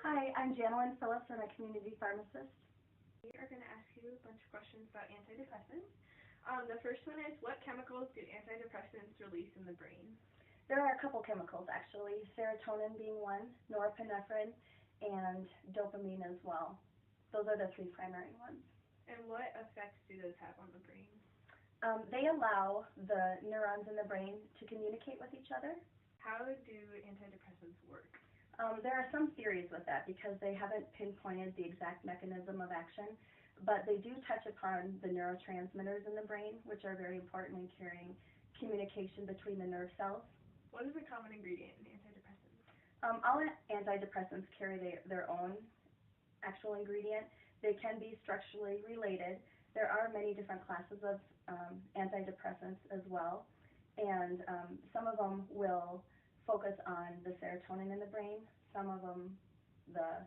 Hi, I'm Janelyn Phillips. I'm a community pharmacist. We are going to ask you a bunch of questions about antidepressants. The first one is, what chemicals do antidepressants release in the brain? There are a couple chemicals actually, serotonin being one, norepinephrine, and dopamine as well. Those are the three primary ones. And what effects do those have on the brain? They allow the neurons in the brain to communicate with each other. How do antidepressants work? There are some theories with that because they haven't pinpointed the exact mechanism of action, but they do touch upon the neurotransmitters in the brain, which are very important in carrying communication between the nerve cells. What is a common ingredient in antidepressants? All antidepressants carry their own actual ingredient. They can be structurally related. There are many different classes of antidepressants as well, and some of them will focus on the serotonin in the brain, some of them the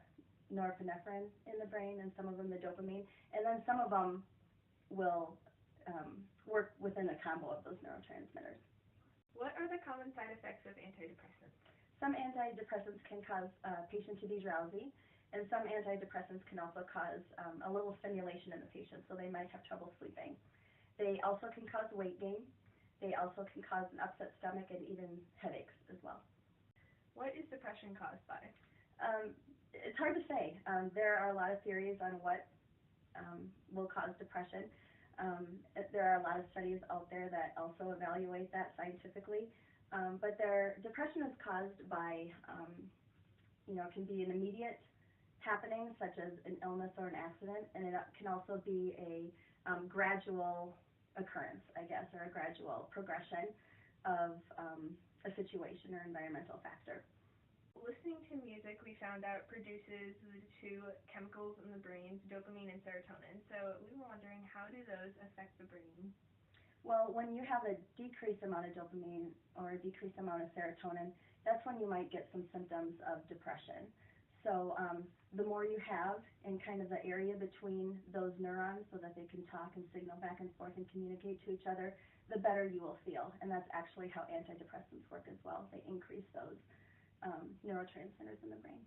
norepinephrine in the brain, and some of them the dopamine, and then some of them will work within a combo of those neurotransmitters. What are the common side effects of antidepressants? Some antidepressants can cause a patient to be drowsy, and some antidepressants can also cause a little stimulation in the patient, so they might have trouble sleeping. They also can cause weight gain. They also can cause an upset stomach and even headaches as well. What is depression caused by? It's hard to say. There are a lot of theories on what will cause depression. There are a lot of studies out there that also evaluate that scientifically. But depression is caused by, it can be an immediate happening, such as an illness or an accident, and it can also be a gradual occurrence, I guess, or a gradual progression of a situation or environmental factor. Listening to music, we found out, produces the two chemicals in the brain, dopamine and serotonin. So we were wondering, how do those affect the brain? Well, when you have a decreased amount of dopamine or a decreased amount of serotonin, that's when you might get some symptoms of depression. So the more you have in kind of the area between those neurons so that they can talk and signal back and forth and communicate to each other, the better you will feel. And that's actually how antidepressants work as well. They increase those neurotransmitters in the brain.